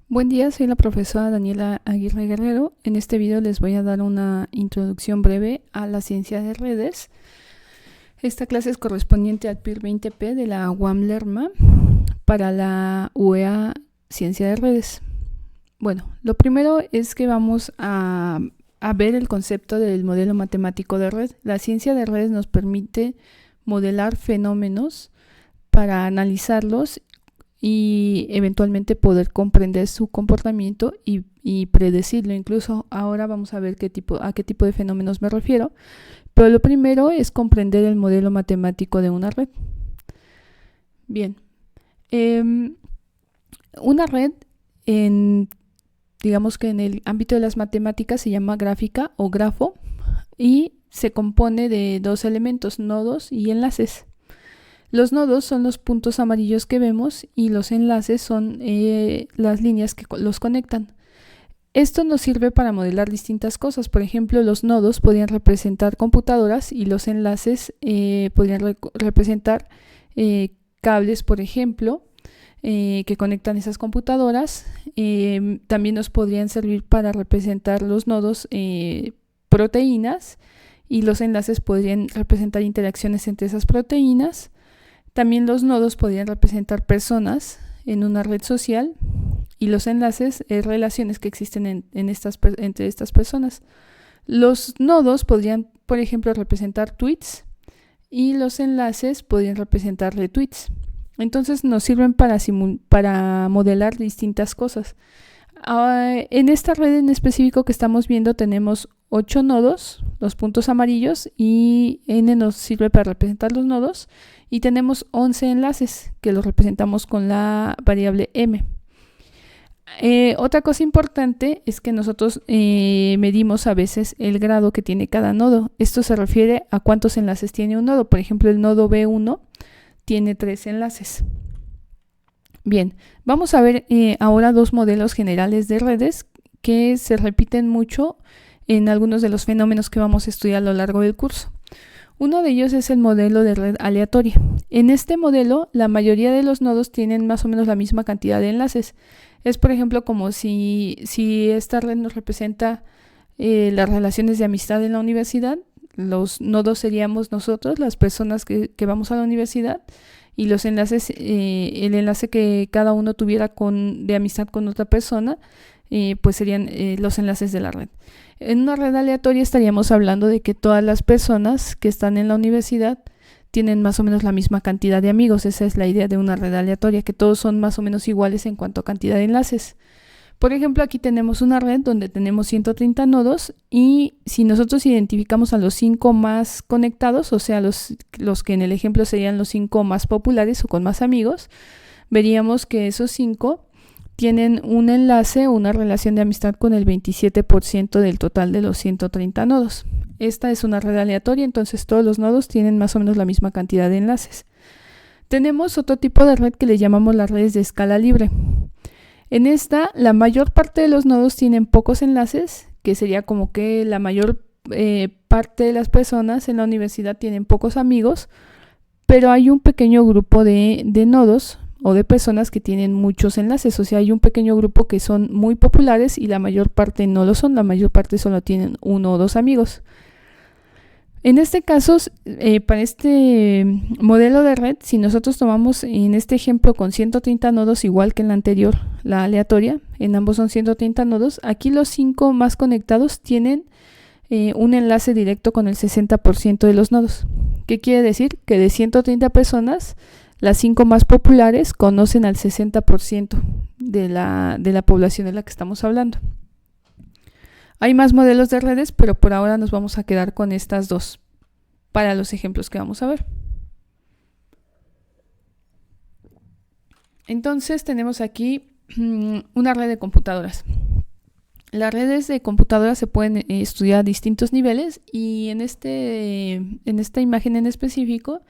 Buen día, soy la profesora Daniela Aguirre Guerrero. En este video les voy a dar una introducción breve a la ciencia de redes. Esta clase es correspondiente al PIR 20P de la UAM Lerma para la UEA Ciencia de Redes. Bueno, lo primero es que vamos a ver el concepto del modelo matemático de red. La ciencia de redes nos permite modelar fenómenos para analizarlos y eventualmente poder comprender su comportamiento y predecirlo. Incluso ahora vamos a ver a qué tipo de fenómenos me refiero, pero lo primero es comprender el modelo matemático de una red. Bien, una red, digamos que en el ámbito de las matemáticas se llama gráfica o grafo y se compone de dos elementos, nodos y enlaces. Los nodos son los puntos amarillos que vemos y los enlaces son las líneas que los conectan. Esto nos sirve para modelar distintas cosas. Por ejemplo, los nodos podrían representar computadoras y los enlaces podrían representar cables, por ejemplo, que conectan esas computadoras. También nos podrían servir para representar los nodos proteínas y los enlaces podrían representar interacciones entre esas proteínas. También los nodos podrían representar personas en una red social y los enlaces relaciones que existen entre estas personas. Los nodos podrían, por ejemplo, representar tweets y los enlaces podrían representar retweets. Entonces nos sirven para modelar distintas cosas. En esta red en específico que estamos viendo tenemos 8 nodos, los puntos amarillos, y N nos sirve para representar los nodos, y tenemos 11 enlaces que los representamos con la variable M. Otra cosa importante es que nosotros medimos a veces el grado que tiene cada nodo. Esto se refiere a cuántos enlaces tiene un nodo. Por ejemplo, el nodo B1 tiene 3 enlaces. Bien, vamos a ver ahora dos modelos generales de redes que se repiten mucho en algunos de los fenómenos que vamos a estudiar a lo largo del curso. Uno de ellos es el modelo de red aleatoria. En este modelo, la mayoría de los nodos tienen más o menos la misma cantidad de enlaces. Es, por ejemplo, como si esta red nos representa las relaciones de amistad en la universidad. Los nodos seríamos nosotros, las personas que vamos a la universidad, y los enlaces, el enlace que cada uno tuviera de amistad con otra persona, pues serían los enlaces de la red. En una red aleatoria estaríamos hablando de que todas las personas que están en la universidad tienen más o menos la misma cantidad de amigos. Esa es la idea de una red aleatoria, que todos son más o menos iguales en cuanto a cantidad de enlaces. Por ejemplo, aquí tenemos una red donde tenemos 130 nodos y si nosotros identificamos a los 5 más conectados, o sea, los que en el ejemplo serían los 5 más populares o con más amigos, veríamos que esos 5 tienen un enlace o una relación de amistad con el 27% del total de los 130 nodos. Esta es una red aleatoria, entonces todos los nodos tienen más o menos la misma cantidad de enlaces. Tenemos otro tipo de red que le llamamos las redes de escala libre. En esta, la mayor parte de los nodos tienen pocos enlaces, que sería como que la mayor parte de las personas en la universidad tienen pocos amigos, pero hay un pequeño grupo de nodos o de personas que tienen muchos enlaces. O sea, hay un pequeño grupo que son muy populares y la mayor parte no lo son, la mayor parte solo tienen 1 o 2 amigos. En este caso, para este modelo de red, si nosotros tomamos en este ejemplo con 130 nodos, igual que en la anterior, la aleatoria, en ambos son 130 nodos, aquí los 5 más conectados tienen un enlace directo con el 60% de los nodos. ¿Qué quiere decir? Que de 130 personas, las 5 más populares conocen al 60% de la población de la que estamos hablando. Hay más modelos de redes, pero por ahora nos vamos a quedar con estas dos para los ejemplos que vamos a ver. Entonces tenemos aquí una red de computadoras. Las redes de computadoras se pueden estudiar a distintos niveles y en esta imagen en específico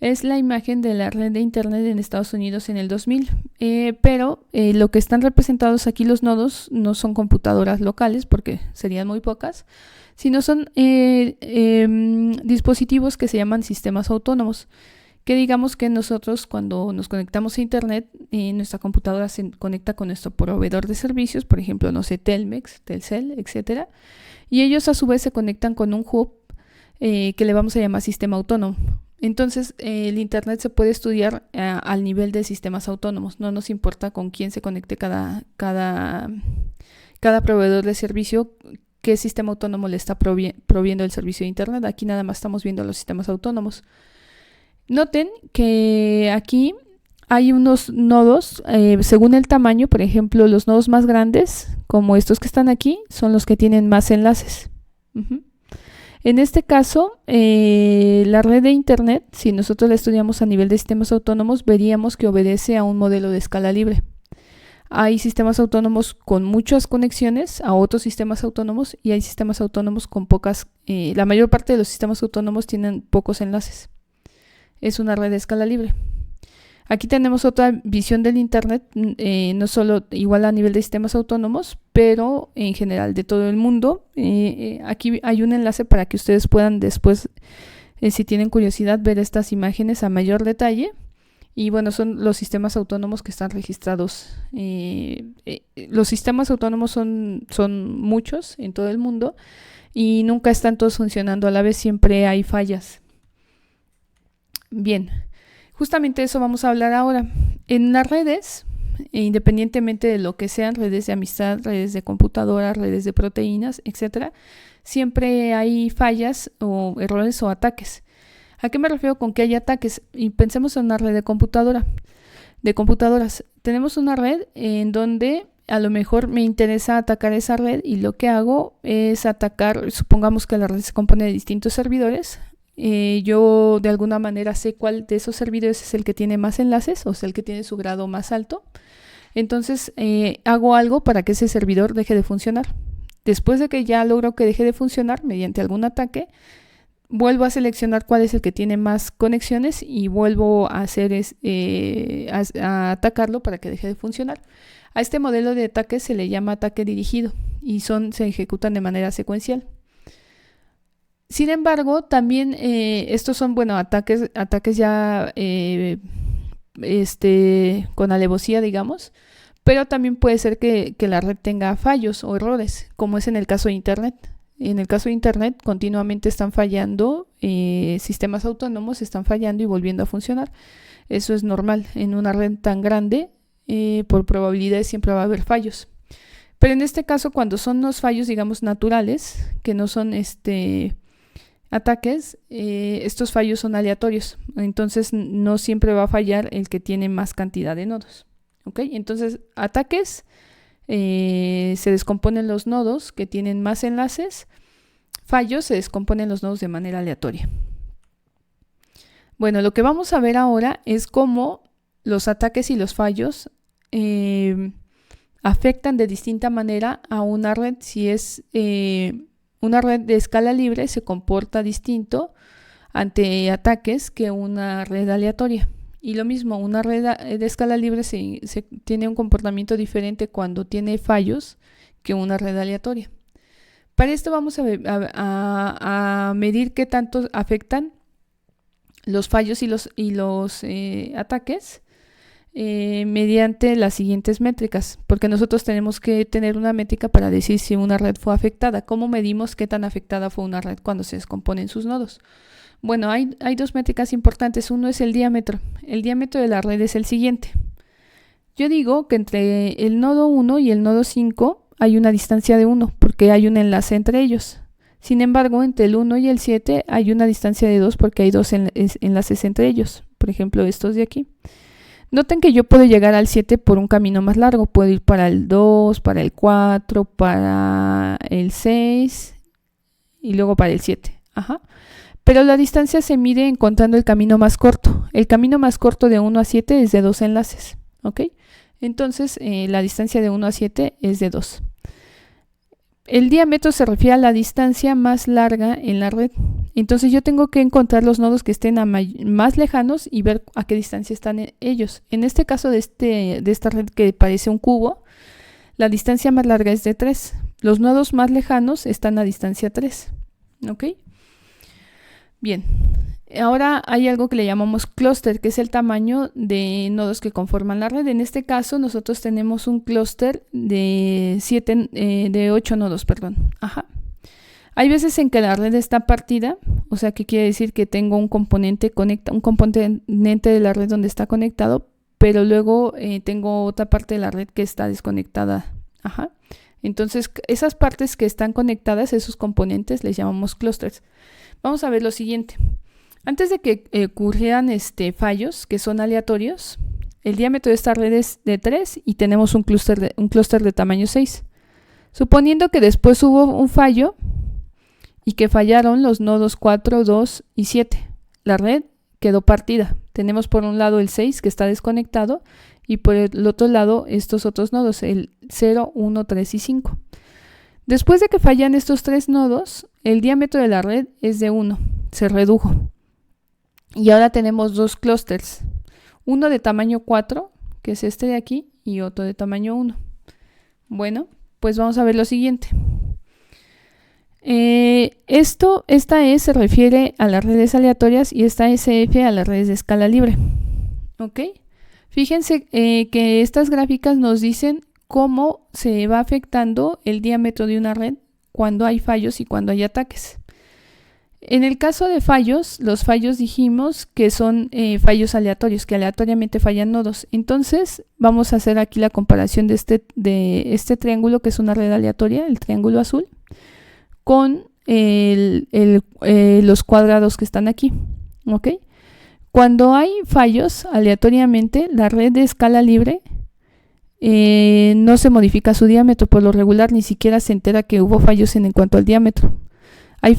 es la imagen de la red de internet en Estados Unidos en el 2000, pero lo que están representados aquí los nodos no son computadoras locales porque serían muy pocas, sino son dispositivos que se llaman sistemas autónomos, que digamos que nosotros cuando nos conectamos a internet, nuestra computadora se conecta con nuestro proveedor de servicios, por ejemplo, no sé, Telmex, Telcel, etcétera, y ellos a su vez se conectan con un hub que le vamos a llamar sistema autónomo. Entonces, el internet se puede estudiar al nivel de sistemas autónomos. No nos importa con quién se conecte cada proveedor de servicio, qué sistema autónomo le está proviendo el servicio de internet. Aquí nada más estamos viendo los sistemas autónomos. Noten que aquí hay unos nodos según el tamaño. Por ejemplo, los nodos más grandes, como estos que están aquí, son los que tienen más enlaces. En este caso, la red de internet, si nosotros la estudiamos a nivel de sistemas autónomos, veríamos que obedece a un modelo de escala libre. Hay sistemas autónomos con muchas conexiones a otros sistemas autónomos, y hay sistemas autónomos con pocas. La mayor parte de los sistemas autónomos tienen pocos enlaces. Es una red de escala libre. Aquí tenemos otra visión del internet, no solo igual a nivel de sistemas autónomos, pero en general de todo el mundo. Aquí hay un enlace para que ustedes puedan después, si tienen curiosidad, ver estas imágenes a mayor detalle. Y bueno, son los sistemas autónomos que están registrados. Los sistemas autónomos son muchos en todo el mundo y nunca están todos funcionando a la vez, siempre hay fallas. Bien, justamente eso vamos a hablar ahora. En las redes, independientemente de lo que sean, redes de amistad, redes de computadora, redes de proteínas, etcétera, siempre hay fallas o errores o ataques. ¿A qué me refiero con que hay ataques? Y pensemos en una red de computadoras. Tenemos una red en donde a lo mejor me interesa atacar esa red, y lo que hago es atacar, supongamos que la red se compone de distintos servidores. Yo de alguna manera sé cuál de esos servidores es el que tiene más enlaces, o sea, el que tiene su grado más alto. Entonces hago algo para que ese servidor deje de funcionar. Después de que ya logro que deje de funcionar mediante algún ataque, vuelvo a seleccionar cuál es el que tiene más conexiones y vuelvo a atacarlo para que deje de funcionar. A este modelo de ataque se le llama ataque dirigido y se ejecutan de manera secuencial. Sin embargo, también estos son ataques ya con alevosía, digamos, pero también puede ser que la red tenga fallos o errores, como es en el caso de internet. En el caso de internet, continuamente están fallando, sistemas autónomos están fallando y volviendo a funcionar. Eso es normal. En una red tan grande, por probabilidades siempre va a haber fallos. Pero en este caso, cuando son los fallos, digamos, naturales, que no son ataques, estos fallos son aleatorios. Entonces, no siempre va a fallar el que tiene más cantidad de nodos. ¿Ok? Entonces, ataques. Se descomponen los nodos que tienen más enlaces. Fallos, se descomponen los nodos de manera aleatoria. Bueno, lo que vamos a ver ahora es cómo los ataques y los fallos afectan de distinta manera a una red. Si es una red de escala libre, se comporta distinto ante ataques que una red aleatoria. Y lo mismo, una red de escala libre se tiene un comportamiento diferente cuando tiene fallos que una red aleatoria. Para esto vamos a medir qué tanto afectan los fallos y los ataques mediante las siguientes métricas, porque nosotros tenemos que tener una métrica para decir si una red fue afectada. ¿Cómo medimos qué tan afectada fue una red cuando se descomponen sus nodos? Bueno, hay dos métricas importantes. Uno es el diámetro. El diámetro de la red es el siguiente. Yo digo que entre el nodo 1 y el nodo 5 hay una distancia de 1, porque hay un enlace entre ellos. Sin embargo, entre el 1 y el 7 hay una distancia de 2, porque hay dos enlaces entre ellos. Por ejemplo, estos de aquí. Noten que yo puedo llegar al 7 por un camino más largo. Puedo ir para el 2, para el 4, para el 6 y luego para el 7. Pero la distancia se mide encontrando el camino más corto. El camino más corto de 1 a 7 es de 2 enlaces. ¿Ok? Entonces, la distancia de 1 a 7 es de 2. El diámetro se refiere a la distancia más larga en la red. Entonces, yo tengo que encontrar los nodos que estén más lejanos y ver a qué distancia están ellos. En este caso de esta red que parece un cubo, la distancia más larga es de 3. Los nodos más lejanos están a distancia 3. ¿Ok? Bien, Ahora hay algo que le llamamos clúster, que es el tamaño de nodos que conforman la red. En este caso nosotros tenemos un clúster de 8 nodos, perdón. Ajá. Hay veces en que la red está partida, o sea que quiere decir que tengo un componente de la red donde está conectado, pero luego tengo otra parte de la red que está desconectada. Ajá. Entonces esas partes que están conectadas, esos componentes, les llamamos clústeres. Vamos a ver lo siguiente. Antes de que ocurrieran fallos que son aleatorios, el diámetro de esta red es de 3 y tenemos un clúster de tamaño 6. Suponiendo que después hubo un fallo y que fallaron los nodos 4, 2 y 7. La red quedó partida. Tenemos por un lado el 6 que está desconectado y por el otro lado estos otros nodos, el 0, 1, 3 y 5. Después de que fallan estos tres nodos, el diámetro de la red es de 1, se redujo. Y ahora tenemos dos clústeres, uno de tamaño 4, que es este de aquí, y otro de tamaño 1. Bueno, pues vamos a ver lo siguiente. Esta E se refiere a las redes aleatorias y esta SF a las redes de escala libre. ¿Ok? Fíjense que estas gráficas nos dicen cómo se va afectando el diámetro de una red cuando hay fallos y cuando hay ataques. En el caso de fallos, los fallos dijimos que son fallos aleatorios, que aleatoriamente fallan nodos. Entonces vamos a hacer aquí la comparación de este triángulo, que es una red aleatoria, el triángulo azul, con los cuadrados que están aquí. ¿Ok? Cuando hay fallos aleatoriamente, la red de escala libre no se modifica su diámetro. Por lo regular ni siquiera se entera que hubo fallos en cuanto al diámetro. Hay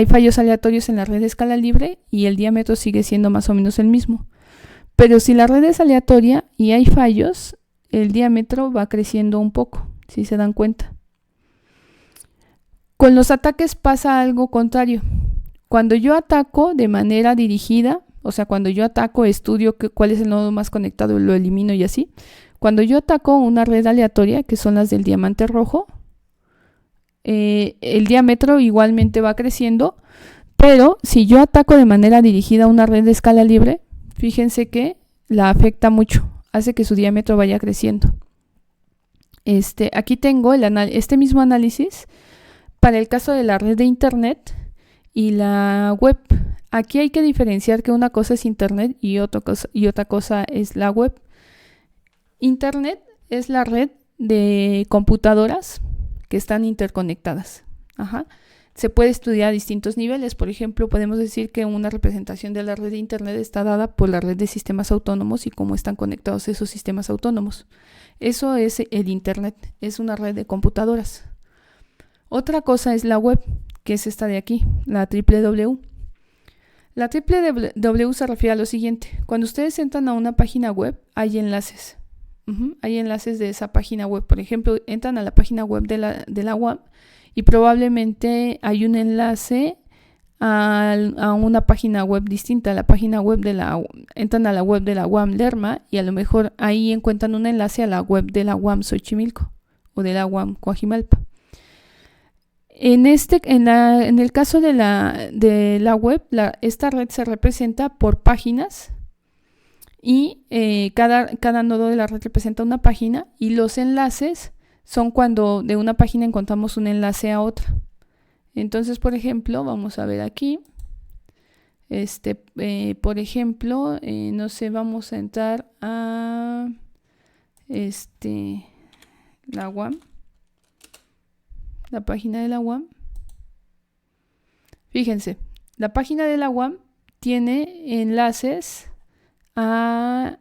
fallos aleatorios en la red de escala libre y el diámetro sigue siendo más o menos el mismo. Pero si la red es aleatoria y hay fallos, el diámetro va creciendo un poco, si se dan cuenta. Con los ataques pasa algo contrario. Cuando yo ataco de manera dirigida, o sea, cuando yo ataco, estudio cuál es el nodo más conectado y lo elimino y así. Cuando yo ataco una red aleatoria, que son las del diamante rojo, el diámetro igualmente va creciendo, pero si yo ataco de manera dirigida una red de escala libre, fíjense que la afecta mucho, hace que su diámetro vaya creciendo. Aquí tengo este mismo análisis para el caso de la red de internet y la web. Aquí hay que diferenciar que una cosa es internet y otra cosa es la web. Internet es la red de computadoras que están interconectadas. Ajá. Se puede estudiar a distintos niveles. Por ejemplo, podemos decir que una representación de la red de internet está dada por la red de sistemas autónomos y cómo están conectados esos sistemas autónomos. Eso es el internet, es una red de computadoras. Otra cosa es la web, que es esta de aquí, la www. La www se refiere a lo siguiente: cuando ustedes entran a una página web, hay enlaces. Hay enlaces de esa página web. Por ejemplo, entran a la página web de la UAM y probablemente hay un enlace a una página web distinta. La página web entran a la web de la UAM Lerma y a lo mejor ahí encuentran un enlace a la web de la UAM Xochimilco o de la UAM Coajimalpa. En el caso de la web, esta red se representa por páginas. Y cada nodo de la red representa una página y los enlaces son cuando de una página encontramos un enlace a otra. Entonces, por ejemplo, vamos a ver aquí. Por ejemplo, no sé, vamos a entrar a la UAM. La página de la UAM. Fíjense, la página de la UAM tiene enlaces a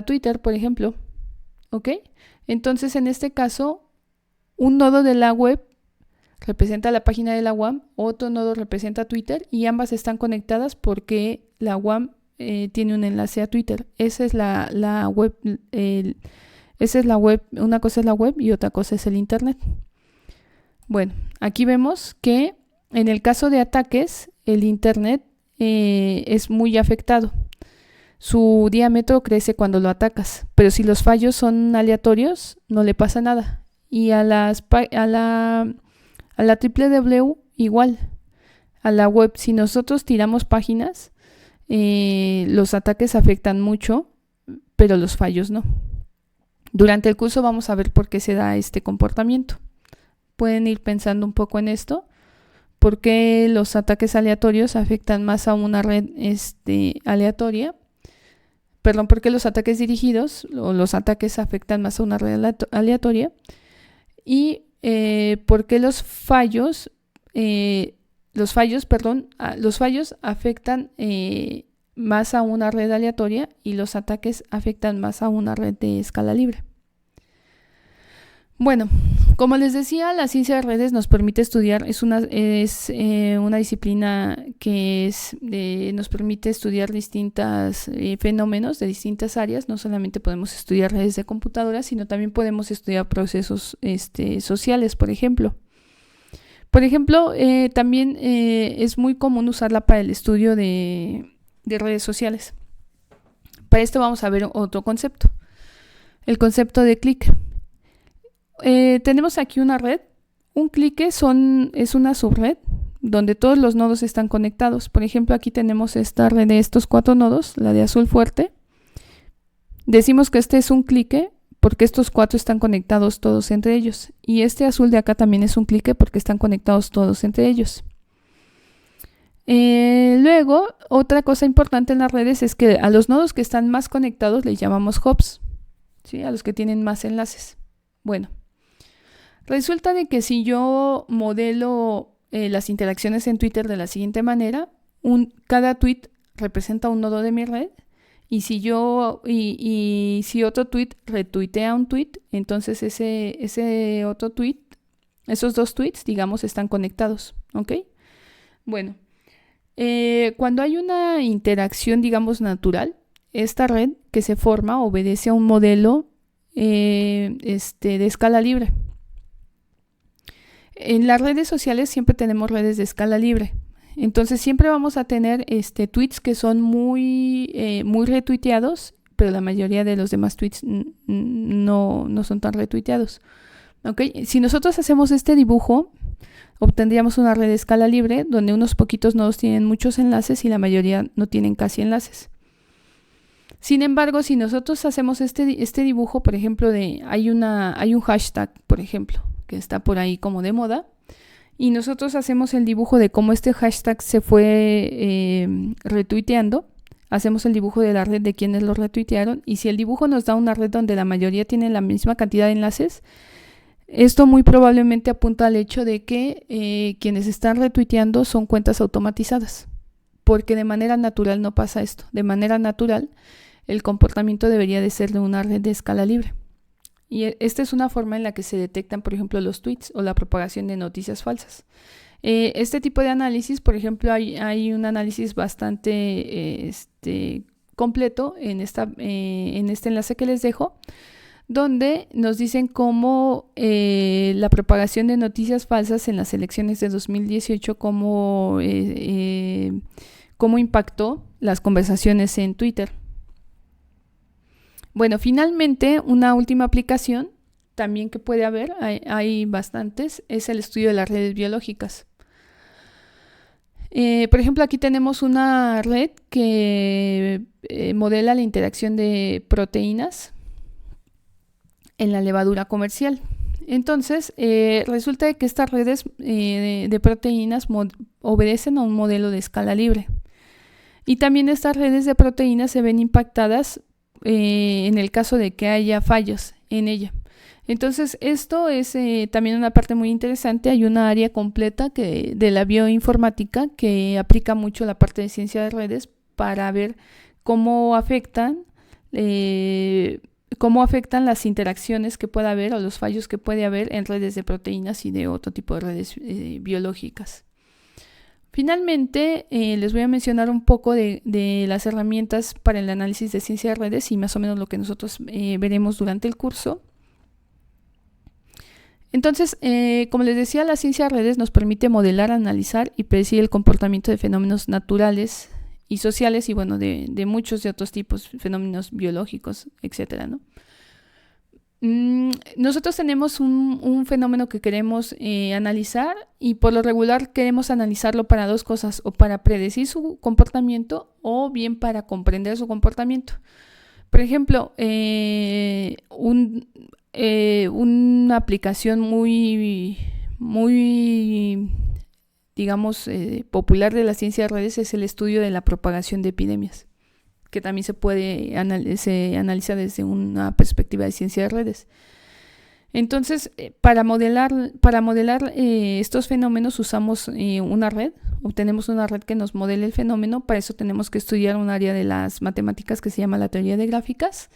Twitter, por ejemplo. ¿Ok? Entonces, en este caso, un nodo de la web representa la página de la UAM, otro nodo representa Twitter y ambas están conectadas porque la UAM tiene un enlace a Twitter. Esa es la web. Esa es la web. Una cosa es la web y otra cosa es el internet. Bueno, aquí vemos que en el caso de ataques, el internet es muy afectado. Su diámetro crece cuando lo atacas, pero si los fallos son aleatorios, no le pasa nada. Y a la www igual, a la web. Si nosotros tiramos páginas, los ataques afectan mucho, pero los fallos no. Durante el curso vamos a ver por qué se da este comportamiento. Pueden ir pensando un poco en esto. ¿Por qué los ataques aleatorios afectan más a una red aleatoria? Perdón, ¿por qué los ataques dirigidos o los ataques afectan más a una red aleatoria? Y ¿por qué los fallos afectan más a una red aleatoria y los ataques afectan más a una red de escala libre? Bueno, como les decía, la ciencia de redes nos permite estudiar, es una disciplina que nos permite estudiar distintos fenómenos de distintas áreas. No solamente podemos estudiar redes de computadoras, sino también podemos estudiar procesos sociales, por ejemplo. También es muy común usarla para el estudio de redes sociales. Para esto vamos a ver otro concepto, el concepto de clique. Tenemos aquí una red. Un clique es una subred donde todos los nodos están conectados. Por ejemplo, aquí tenemos esta red de estos 4 nodos, la de azul fuerte. Decimos que este es un clique porque estos 4 están conectados todos entre ellos. Y este azul de acá también es un clique porque están conectados todos entre ellos. Luego, otra cosa importante en las redes es que a los nodos que están más conectados les llamamos hubs, ¿sí? A los que tienen más enlaces. Bueno. Resulta de que si yo modelo las interacciones en Twitter de la siguiente manera, cada tweet representa un nodo de mi red, y si otro tweet retuitea un tweet, entonces ese otro tweet, esos 2 tweets, digamos, están conectados, ¿ok? Bueno, cuando hay una interacción, digamos, natural, esta red que se forma obedece a un modelo de escala libre. En las redes sociales siempre tenemos redes de escala libre. Entonces siempre vamos a tener tweets que son muy retuiteados, pero la mayoría de los demás tweets no son tan retuiteados. ¿Okay? Si nosotros hacemos este dibujo, obtendríamos una red de escala libre donde unos poquitos nodos tienen muchos enlaces y la mayoría no tienen casi enlaces. Sin embargo, si nosotros hacemos este dibujo, por ejemplo, hay un hashtag, por ejemplo, que está por ahí como de moda, y nosotros hacemos el dibujo de cómo este hashtag se fue retuiteando, hacemos el dibujo de la red de quienes lo retuitearon, y si el dibujo nos da una red donde la mayoría tiene la misma cantidad de enlaces, esto muy probablemente apunta al hecho de que quienes están retuiteando son cuentas automatizadas, porque de manera natural no pasa esto. De manera natural, el comportamiento debería de ser de una red de escala libre. Y esta es una forma en la que se detectan, por ejemplo, los tweets o la propagación de noticias falsas. Este tipo de análisis, por ejemplo, hay un análisis bastante completo en este enlace que les dejo, donde nos dicen cómo la propagación de noticias falsas en las elecciones de 2018, cómo impactó las conversaciones en Twitter. Bueno, finalmente, una última aplicación también que puede haber, hay bastantes, es el estudio de las redes biológicas. Por ejemplo, aquí tenemos una red que modela la interacción de proteínas en la levadura comercial. Entonces, resulta que estas redes de proteínas obedecen a un modelo de escala libre. Y también estas redes de proteínas se ven impactadas en el caso de que haya fallos en ella. Entonces, esto es también una parte muy interesante. Hay una área completa de la bioinformática que aplica mucho la parte de ciencia de redes para ver cómo afectan las interacciones que pueda haber o los fallos que puede haber en redes de proteínas y de otro tipo de redes biológicas. Finalmente, les voy a mencionar un poco de las herramientas para el análisis de ciencia de redes y más o menos lo que nosotros veremos durante el curso. Entonces, como les decía, la ciencia de redes nos permite modelar, analizar y predecir el comportamiento de fenómenos naturales y sociales y bueno, de muchos de otros tipos, fenómenos biológicos, etcétera, ¿no? Nosotros tenemos un fenómeno que queremos analizar y por lo regular queremos analizarlo para dos cosas, o para predecir su comportamiento o bien para comprender su comportamiento. Por ejemplo, una aplicación muy digamos, popular de la ciencia de redes es el estudio de la propagación de epidemias, que también se analiza desde una perspectiva de ciencia de redes. Entonces, para modelar estos fenómenos usamos una red, obtenemos una red que nos modele el fenómeno. Para eso tenemos que estudiar un área de las matemáticas que se llama la teoría de gráficas,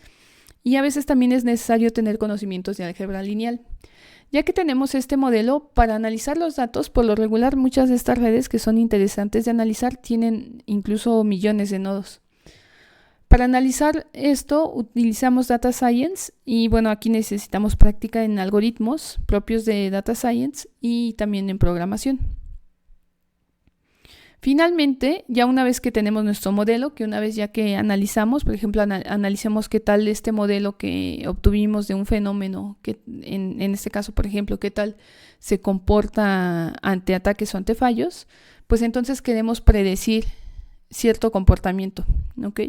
y a veces también es necesario tener conocimientos de álgebra lineal. Ya que tenemos este modelo, para analizar los datos, por lo regular muchas de estas redes que son interesantes de analizar tienen incluso millones de nodos. Para analizar esto utilizamos Data Science y bueno, aquí necesitamos práctica en algoritmos propios de Data Science y también en programación. Finalmente, ya una vez que tenemos nuestro modelo, que una vez ya que analizamos, por ejemplo, analicemos qué tal este modelo que obtuvimos de un fenómeno, que en este caso, por ejemplo, qué tal se comporta ante ataques o ante fallos, pues entonces queremos predecir cierto comportamiento, ¿ok?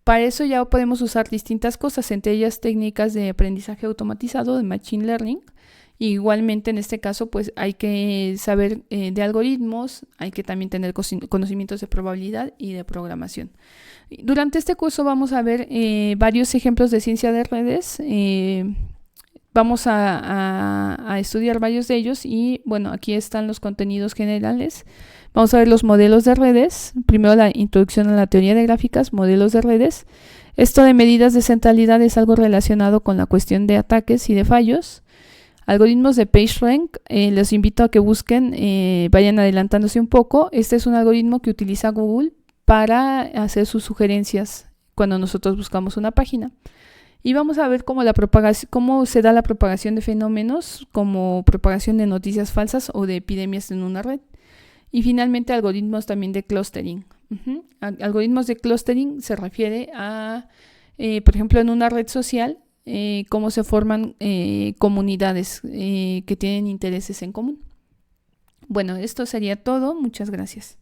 Para eso ya podemos usar distintas cosas, entre ellas técnicas de aprendizaje automatizado, de Machine Learning. Y igualmente en este caso pues hay que saber de algoritmos, hay que también tener conocimientos de probabilidad y de programación. Durante este curso vamos a ver varios ejemplos de ciencia de redes. Vamos a estudiar varios de ellos y bueno, aquí están los contenidos generales. Vamos a ver los modelos de redes. Primero la introducción a la teoría de gráficas, modelos de redes. Esto de medidas de centralidad es algo relacionado con la cuestión de ataques y de fallos. Algoritmos de PageRank, les invito a que busquen, vayan adelantándose un poco. Este es un algoritmo que utiliza Google para hacer sus sugerencias cuando nosotros buscamos una página. Y vamos a ver cómo se da la propagación de fenómenos, como propagación de noticias falsas o de epidemias en una red. Y finalmente algoritmos también de clustering. Algoritmos de clustering se refiere a, por ejemplo, en una red social, cómo se forman comunidades que tienen intereses en común. Bueno, esto sería todo. Muchas gracias.